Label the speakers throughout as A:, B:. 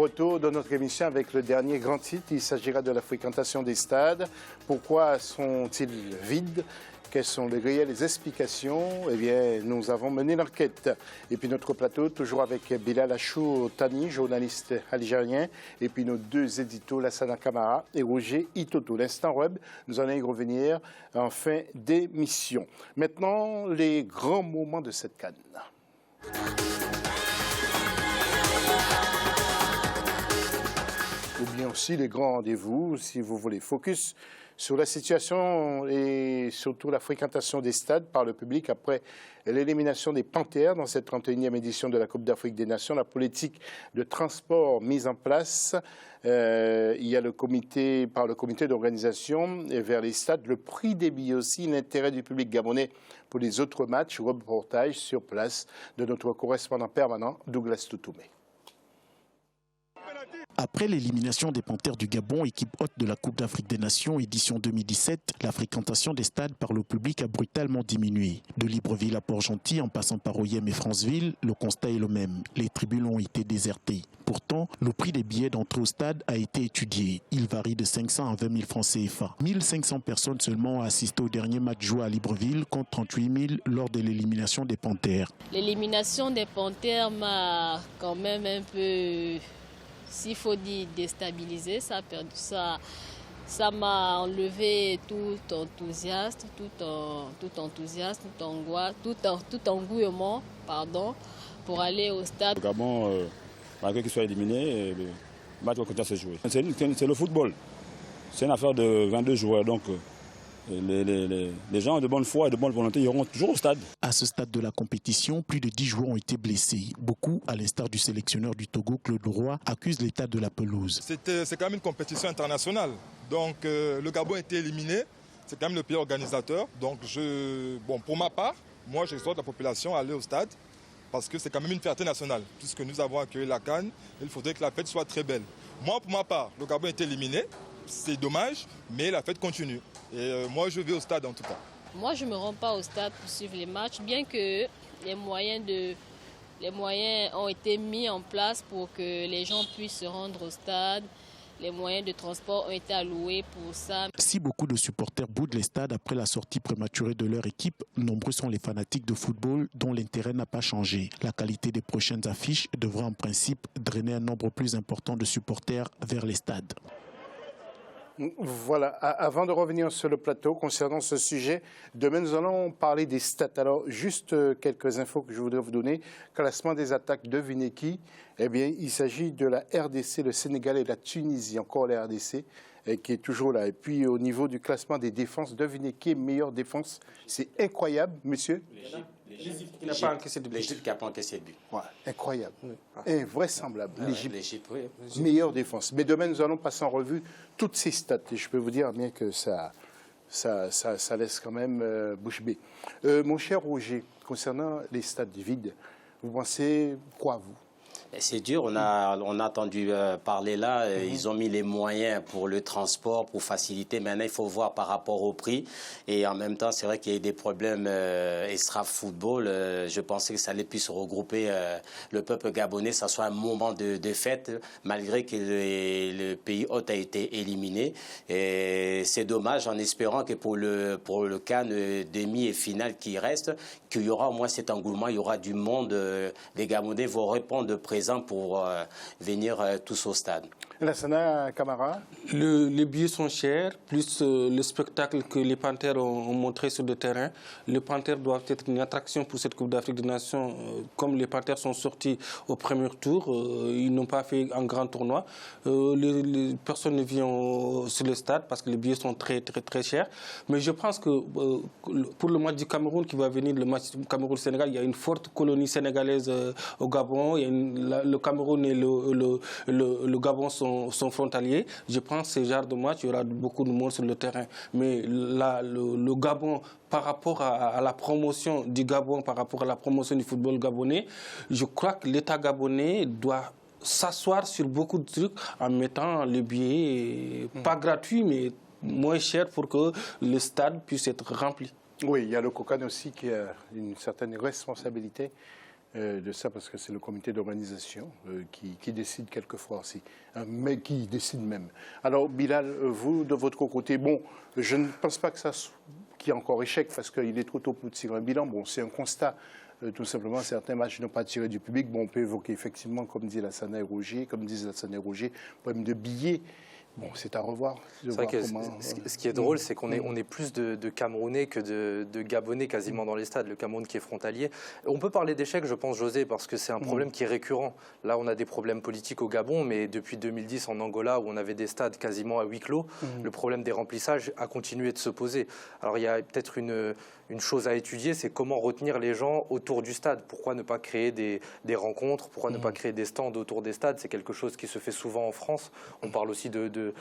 A: retour de notre émission avec le dernier grand titre. Il s'agira de la fréquentation des stades. Pourquoi sont-ils vides? Quelles sont les réelles explications? Eh bien, nous avons mené l'enquête. Et puis notre plateau, toujours avec Bilal Achou Tani, journaliste algérien, et puis nos deux éditos, Lassana Camara et Roger Itoto. L'instant web, nous allons y revenir en fin d'émission. Maintenant, les grands moments de cette CAN. Ou bien aussi les grands rendez-vous, si vous voulez. Focus sur la situation et surtout la fréquentation des stades par le public après l'élimination des Panthères dans cette 31e édition de la Coupe d'Afrique des Nations. La politique de transport mise en place, il y a par le comité d'organisation vers les stades, le prix des billets aussi, l'intérêt du public gabonais pour les autres matchs, reportage sur place de notre correspondant permanent Douglas Toutoumé.
B: Après l'élimination des Panthères du Gabon, équipe hôte de la Coupe d'Afrique des Nations édition 2017, la fréquentation des stades par le public a brutalement diminué. De Libreville à Port-Gentil, en passant par Oyem et Franceville, le constat est le même. Les tribunes ont été désertées. Pourtant, le prix des billets d'entrée au stade a été étudié. Il varie de 500 à 20 000 francs CFA. 1500 personnes seulement ont assisté au dernier match joué à Libreville contre 38 000 lors de l'élimination des Panthères.
C: L'élimination des Panthères m'a quand même un peu... S'il faut dire déstabilisé, ça m'a enlevé tout enthousiasme, tout engouement, pour aller au stade.
D: Le Gabon, malgré qu'il soit éliminé, le match va continuer à se jouer. C'est le football. C'est une affaire de 22 joueurs, donc les gens de bonne foi et de bonne volonté iront toujours au stade.
B: À ce stade de la compétition, plus de 10 joueurs ont été blessés. Beaucoup, à l'instar du sélectionneur du Togo, Claude Roy, accusent l'état de la pelouse.
E: C'est quand même une compétition internationale. Donc le Gabon a été éliminé. C'est quand même le pays organisateur. Donc pour ma part, moi j'exhorte la population à aller au stade parce que c'est quand même une fierté nationale. Puisque nous avons accueilli la CAN, il faudrait que la fête soit très belle. Moi, pour ma part, le Gabon a été éliminé. C'est dommage, mais la fête continue. Et moi, je vais au stade en tout cas.
C: Moi, je ne me rends pas au stade pour suivre les matchs, bien que les moyens ont été mis en place pour que les gens puissent se rendre au stade. Les moyens de transport ont été alloués pour ça.
B: Si beaucoup de supporters boudent les stades après la sortie prématurée de leur équipe, nombreux sont les fanatiques de football dont l'intérêt n'a pas changé. La qualité des prochaines affiches devrait en principe drainer un nombre plus important de supporters vers les stades.
A: Voilà, avant de revenir sur le plateau concernant ce sujet, demain nous allons parler des stats. Alors, juste quelques infos que je voudrais vous donner. Classement des attaques, devinez qui? Eh bien, il s'agit de la RDC, le Sénégal et la Tunisie, encore la RDC, qui est toujours là. Et puis, au niveau du classement des défenses, devinez qui est meilleure défense? C'est incroyable, monsieur.
F: L'Égypte qui n'a pas encaissé de but. L'Égypte qui n'a pas encaissé de but.
A: Ouais, incroyable, invraisemblable.
F: L'Égypte, oui.
A: Meilleure défense. Mais demain, nous allons passer en revue toutes ces stats. Et je peux vous dire bien que ça laisse quand même bouche bée. Mon cher Roger, concernant les stades vides, vous pensez quoi, vous?
F: C'est dur, on a entendu parler là, ils ont mis les moyens pour le transport, pour faciliter. Maintenant, il faut voir par rapport au prix. Et en même temps, c'est vrai qu'il y a des problèmes extra-football. Je pensais que ça allait plus regrouper le peuple gabonais, ça soit un moment de fête, malgré que le pays hôte a été éliminé. Et c'est dommage, en espérant que pour le CAN demi et finale qui reste, qu'il y aura au moins cet engouement, il y aura du monde. Les Gabonais vont répondre de présent pour venir tous au stade.
A: Lassana Camara.
G: Les billets sont chers, plus le spectacle que les Panthères ont montré sur le terrain. Les Panthères doivent être une attraction pour cette Coupe d'Afrique des Nations. Comme les Panthères sont sortis au premier tour, ils n'ont pas fait un grand tournoi. Personne ne vient sur le stade parce que les billets sont très chers. Mais je pense que pour le match du Cameroun qui va venir, le match du Cameroun-Sénégal, il y a une forte colonie sénégalaise au Gabon. Le Cameroun et le Gabon sont frontaliers. Je pense que ce genre de match, il y aura beaucoup de monde sur le terrain. Mais là, le Gabon, par rapport à la promotion du Gabon, par rapport à la promotion du football gabonais, je crois que l'État gabonais doit s'asseoir sur beaucoup de trucs en mettant les billets, pas gratuits, mais moins chers pour que le stade puisse être rempli.
A: Oui, il y a le COCAN aussi qui a une certaine responsabilité de ça, parce que c'est le comité d'organisation qui décide quelquefois aussi, hein, mais qui décide même. Alors, Bilal, vous, de votre côté, bon, je ne pense pas que ça qu'il y ait encore échec, parce qu'il est trop tôt pour tirer un bilan. Bon, c'est un constat. Tout simplement, certains matchs n'ont pas tiré du public. Bon, on peut évoquer effectivement, comme disent Lassana et Roger, problème de billets. Bon, c'est à revoir.
H: C'est vrai que ce qui est drôle, c'est qu'on est plus de Camerounais que de Gabonais quasiment dans les stades. Le Cameroun qui est frontalier. On peut parler d'échec, je pense, José, parce que c'est un problème qui est récurrent. Là, on a des problèmes politiques au Gabon, mais depuis 2010 en Angola, où on avait des stades quasiment à huis clos, le problème des remplissages a continué de se poser. Alors, il y a peut-être une chose à étudier, c'est comment retenir les gens autour du stade. Pourquoi ne pas créer des rencontres? Pourquoi ne pas créer des stands autour des stades? C'est quelque chose qui se fait souvent en France. On parle aussi de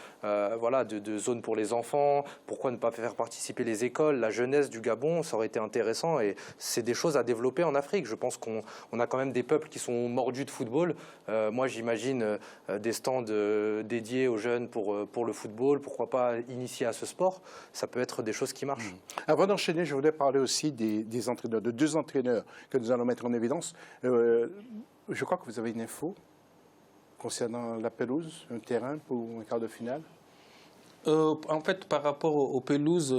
H: zones pour les enfants. Pourquoi ne pas faire participer les écoles, la jeunesse du Gabon? Ça aurait été intéressant et c'est des choses à développer en Afrique. Je pense qu'on a quand même des peuples qui sont mordus de football. Moi, j'imagine des stands dédiés aux jeunes pour le football. Pourquoi pas initier à ce sport? Ça peut être des choses qui marchent.
A: Avant d'enchaîner, je voudrais parler aussi des entraîneurs, de deux entraîneurs que nous allons mettre en évidence. Je crois que vous avez une info concernant la pelouse, un terrain pour un quart de finale.
G: En fait, par rapport aux pelouses,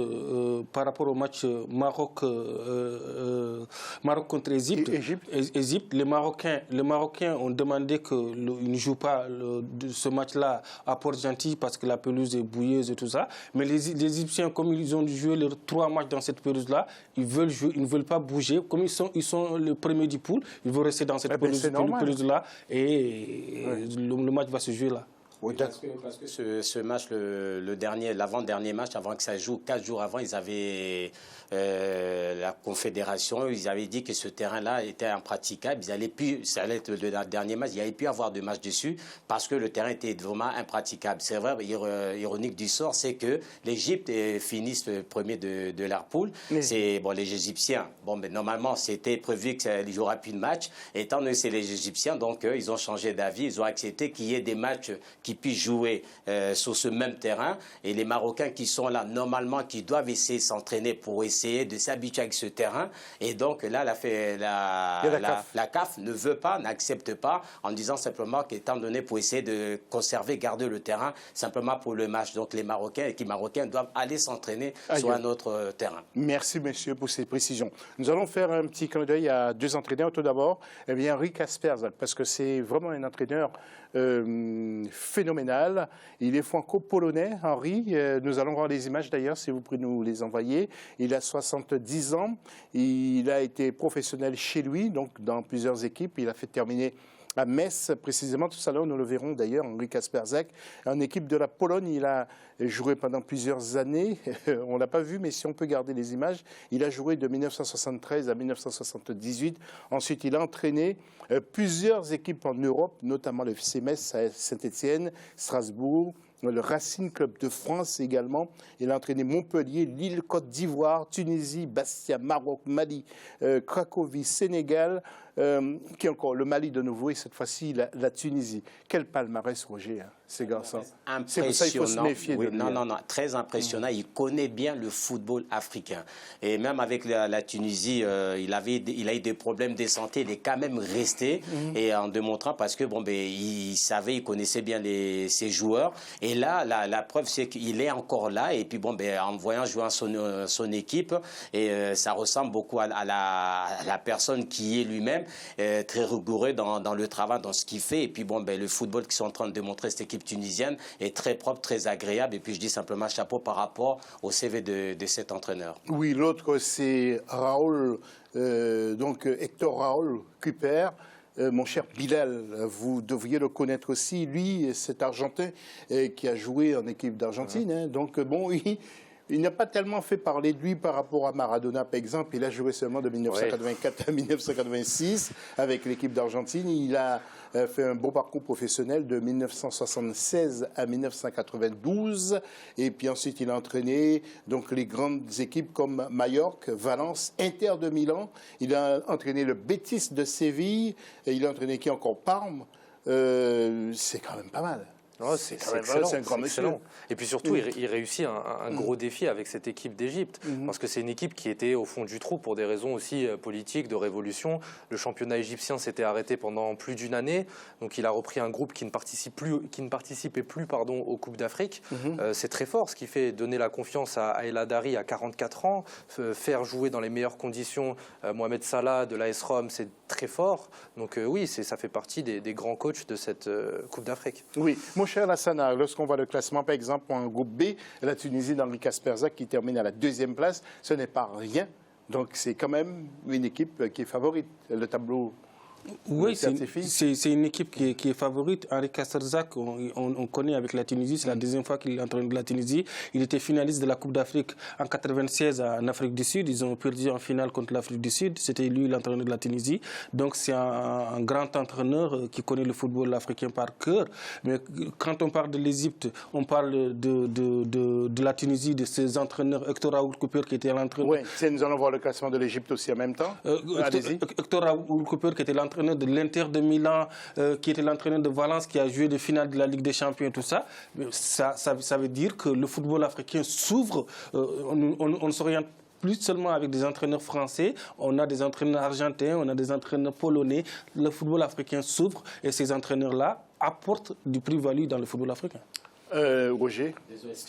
G: par rapport au match Maroc contre Égypte, les Marocains ont demandé qu'ils ne jouent pas ce match-là à Port-Gentil parce que la pelouse est bouilleuse et tout ça. Mais les Égyptiens, comme ils ont joué leurs 3 matchs dans cette pelouse-là, ils veulent jouer, ils ne veulent pas bouger. Comme ils sont le premier du pool, ils vont rester dans cette pelouse-là et le match va se jouer là.
F: Oui, parce que ce match, l'avant-dernier match, avant que ça joue, 4 jours avant, ils avaient la Confédération, ils avaient dit que ce terrain-là était impraticable. Ça allait être le dernier match, il n'y avait plus avoir de match dessus parce que le terrain était vraiment impraticable. C'est vrai, ironique du sort, c'est que l'Égypte finisse premier de leur poule. C'est les Égyptiens. Mais normalement, c'était prévu qu'il n'y aura plus de match. Étant donné que c'est les Égyptiens, donc ils ont changé d'avis, ils ont accepté qu'il y ait des matchs qui puissent jouer sur ce même terrain. Et les Marocains qui sont là, normalement, qui doivent essayer de s'entraîner pour essayer de s'habituer avec ce terrain. Et donc là, la CAF ne veut pas, n'accepte pas, en disant simplement qu'étant donné pour essayer de conserver, garder le terrain, simplement pour le match. Donc les Marocains doivent aller s'entraîner sur un autre terrain.
A: Merci, monsieur, pour ces précisions. Nous allons faire un petit clin d'œil à 2 entraîneurs. Tout d'abord, Henri Kasperzak, parce que c'est vraiment un entraîneur phénoménal. Il est franco-polonais, Henri. Nous allons voir les images d'ailleurs, si vous pouvez nous les envoyer. Il a 70 ans. Il a été professionnel chez lui, donc dans plusieurs équipes. Il a fait terminer à Metz, précisément. Tout à l'heure, nous le verrons d'ailleurs, Henri Kasperzak. En équipe de la Pologne, il a joué pendant plusieurs années. On ne l'a pas vu, mais si on peut garder les images, il a joué de 1973 à 1978. Ensuite, il a entraîné plusieurs équipes en Europe, notamment le FC Metz, Saint-Étienne, Strasbourg, le Racing Club de France également. Il a entraîné Montpellier, Lille, Côte d'Ivoire, Tunisie, Bastia, Maroc, Mali, Cracovie, Sénégal, qui encore le Mali de nouveau et cette fois-ci la Tunisie. Quel palmarès, Roger, hein, ces garçons. C'est pour ça qu'il faut se méfier de lui.
F: Non, très impressionnant. Il connaît bien le football africain. Et même avec la Tunisie, il a eu des problèmes de santé. Il est quand même resté et en démontrant parce que il savait, il connaissait bien ses joueurs. Et là, la preuve, c'est qu'il est encore là. Et puis en voyant jouer son équipe, et ça ressemble beaucoup à la personne qui est lui-même, très rigoureux dans le travail, dans ce qu'il fait. Et puis le football qu'ils sont en train de démontrer, cette équipe tunisienne, est très propre, très agréable. Et puis je dis simplement chapeau par rapport au CV de cet entraîneur.
A: Oui, l'autre c'est Raoul, Hector Raoul Kuper. Mon cher Bilal, vous devriez le connaître aussi. Lui, cet Argentin qui a joué en équipe d'Argentine. Hein. Donc, il n'a pas tellement fait parler de lui par rapport à Maradona, par exemple. Il a joué seulement de 1984 à 1986 avec l'équipe d'Argentine. Il a fait un beau parcours professionnel de 1976 à 1992. Et puis ensuite, il a entraîné les grandes équipes comme Majorque, Valence, Inter de Milan. Il a entraîné le Betis de Séville. Et il a entraîné qui encore? Parme. C'est quand même pas mal.
H: Oh, c'est un grand monsieur. Et puis surtout, il réussit un gros défi avec cette équipe d'Égypte. Parce que c'est une équipe qui était au fond du trou pour des raisons aussi politiques, de révolution. Le championnat égyptien s'était arrêté pendant plus d'une année. Donc il a repris un groupe qui ne participait plus aux Coupes d'Afrique. C'est très fort, ce qui fait donner la confiance à El Hadari à 44 ans, faire jouer dans les meilleures conditions Mohamed Salah de l'AS Rome, c'est très fort. Donc oui, ça fait partie des grands coachs de cette Coupe d'Afrique.
A: Oui, mon cher Lassana, lorsqu'on voit le classement, par exemple, pour un groupe B, la Tunisie d'Henri Kasperzak qui termine à la 2e place, ce n'est pas rien. Donc c'est quand même une équipe qui est favorite. Le tableau...
G: Oui, c'est une équipe qui est favorite. Henri Kasperzak, on connaît avec la Tunisie, c'est la deuxième fois qu'il est entraîneur de la Tunisie. Il était finaliste de la Coupe d'Afrique en 1996 en Afrique du Sud. Ils ont perdu en finale contre l'Afrique du Sud. C'était lui l'entraîneur de la Tunisie. Donc c'est un grand entraîneur qui connaît le football africain par cœur. Mais quand on parle de l'Égypte, on parle de la Tunisie, de ses entraîneurs. Hector Raoul Cooper qui était l'entraîneur.
A: Oui, nous allons voir le classement de l'Égypte aussi en même temps.
G: Hector Raoul Cooper qui était l'entraîneur de l'Inter de Milan, qui était l'entraîneur de Valence, qui a joué des finales de la Ligue des Champions et tout ça. Ça veut dire que le football africain s'ouvre. On ne s'oriente plus seulement avec des entraîneurs français, on a des entraîneurs argentins, on a des entraîneurs polonais. Le football africain s'ouvre et ces entraîneurs-là apportent du plus-value dans le football africain.
A: Roger.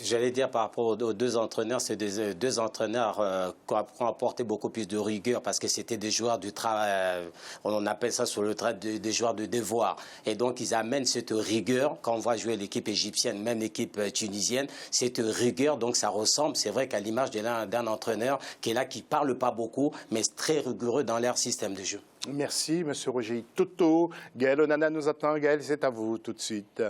F: J'allais dire par rapport aux deux entraîneurs, c'est des deux entraîneurs qui ont apporté beaucoup plus de rigueur parce que c'était des joueurs du travail, on appelle ça sur le trait des joueurs de devoir. Et donc ils amènent cette rigueur, quand on voit jouer l'équipe égyptienne, même l'équipe tunisienne, cette rigueur, donc ça ressemble, c'est vrai qu'à l'image d'un entraîneur qui est là, qui ne parle pas beaucoup, mais très rigoureux dans leur système de jeu.
A: Merci, M. Roger Toto. Gaël Onana nous attend. Gaël, c'est à vous tout de suite.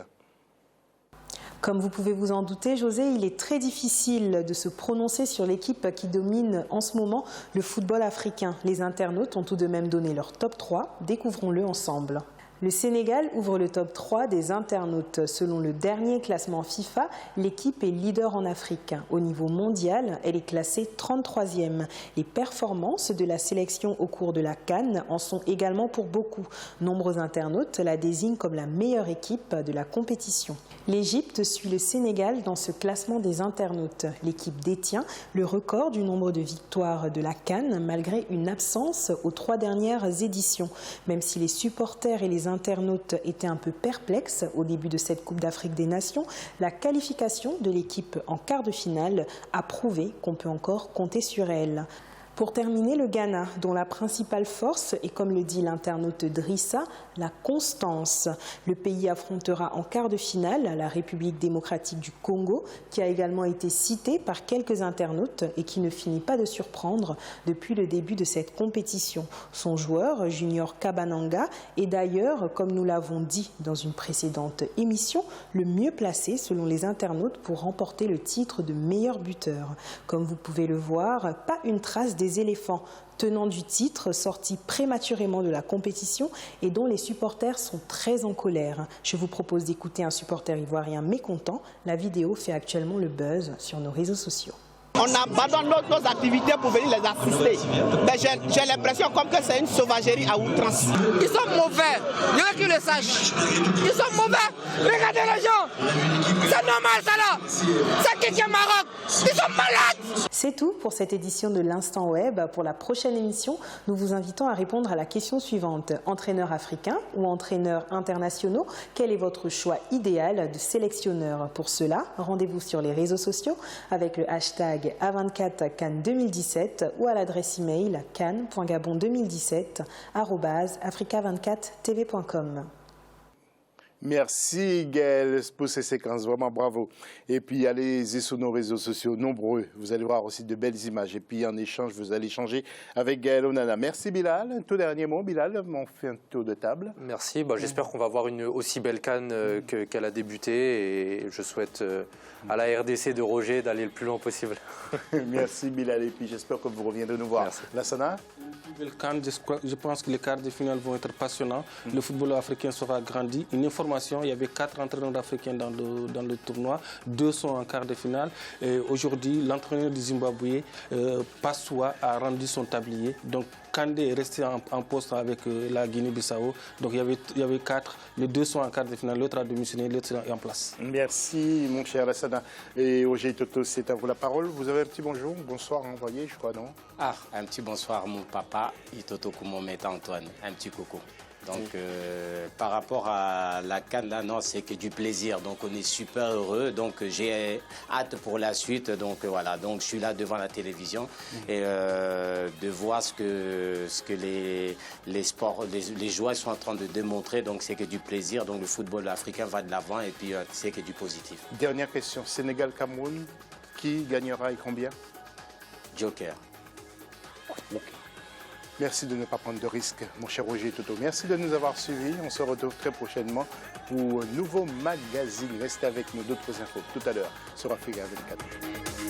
I: Comme vous pouvez vous en douter, José, il est très difficile de se prononcer sur l'équipe qui domine en ce moment le football africain. Les internautes ont tout de même donné leur top 3. Découvrons-le ensemble. Le Sénégal ouvre le top 3 des internautes. Selon le dernier classement FIFA, l'équipe est leader en Afrique. Au niveau mondial, elle est classée 33e. Les performances de la sélection au cours de la CAN en sont également pour beaucoup. Nombreux internautes la désignent comme la meilleure équipe de la compétition. L'Égypte suit le Sénégal dans ce classement des internautes. L'équipe détient le record du nombre de victoires de la CAN malgré une absence aux 3 dernières éditions. Même si les supporters et les internautes étaient un peu perplexes au début de cette Coupe d'Afrique des Nations, la qualification de l'équipe en quart de finale a prouvé qu'on peut encore compter sur elle. Pour terminer, le Ghana, dont la principale force est, comme le dit l'internaute Drissa, la constance. Le pays affrontera en quart de finale la République démocratique du Congo, qui a également été citée par quelques internautes et qui ne finit pas de surprendre depuis le début de cette compétition. Son joueur, Junior Kabananga, est d'ailleurs, comme nous l'avons dit dans une précédente émission, le mieux placé selon les internautes pour remporter le titre de meilleur buteur. Comme vous pouvez le voir, pas une trace des éléphants, tenant du titre, sortis prématurément de la compétition et dont les supporters sont très en colère. Je vous propose d'écouter un supporter ivoirien mécontent. La vidéo fait actuellement le buzz sur nos réseaux sociaux.
J: On abandonne nos activités pour venir les assister. Mais j'ai l'impression comme que c'est une sauvagerie à outrance. Ils sont mauvais, il y en a qui le sachent. Ils sont mauvais. Regardez les gens. C'est normal ça là. C'est qui est Maroc. Ils sont malades.
I: C'est tout pour cette édition de l'Instant Web. Pour la prochaine émission, nous vous invitons à répondre à la question suivante. Entraîneur africain ou entraîneurs internationaux, quel est votre choix idéal de sélectionneur? Pour cela, rendez-vous sur les réseaux sociaux avec le hashtag A24 Cannes 2017 ou à l'adresse email cannes.gabon2017@africa24tv.com.
A: Merci Gaël pour ces séquences, vraiment bravo. Et puis allez-y sur nos réseaux sociaux, nombreux. Vous allez voir aussi de belles images. Et puis en échange, vous allez échanger avec Gaël Onana. Merci Bilal. Un tout dernier mot, Bilal. On fait un tour de table.
H: Merci. J'espère qu'on va avoir une aussi belle CAN qu'elle a débuté. Et je souhaite à la RDC de Roger d'aller le plus loin possible.
A: Merci Bilal. Et puis j'espère que vous reviendrez nous voir.
H: Merci.
A: Lassana?
G: Je pense que les quarts de finale vont être passionnants. Le football africain sera grandi. Une information information, il y avait 4 entraîneurs africains dans le tournoi, 2 sont en quart de finale. Aujourd'hui, l'entraîneur du Zimbabwe, Passoua, a rendu son tablier. Donc, Kandé est resté en poste avec la Guinée-Bissau. Donc, il y avait 4. Les 2 sont en quart de finale. L'autre a démissionné, l'autre est en place.
A: Merci, mon cher Lassana. Et Roger Toto, c'est à vous la parole. Vous avez un petit bonjour, bonsoir envoyé, je crois, non?
F: Ah, un petit bonsoir, mon papa, Itoto Koumometa Antoine. Un petit coucou. Donc, par rapport à la CAN, là, non, c'est que du plaisir. Donc, on est super heureux. Donc, j'ai hâte pour la suite. Donc, voilà. Donc, je suis là devant la télévision et de voir ce que les sports, les joueurs sont en train de démontrer. Donc, c'est que du plaisir. Donc, le football africain va de l'avant et puis, c'est que du positif.
A: Dernière question. Sénégal-Cameroun, qui gagnera et combien?
F: Joker.
A: Okay. Merci de ne pas prendre de risques, mon cher Roger Toto. Merci de nous avoir suivis. On se retrouve très prochainement pour un nouveau magazine. Restez avec nous, d'autres infos tout à l'heure sur Africa 24.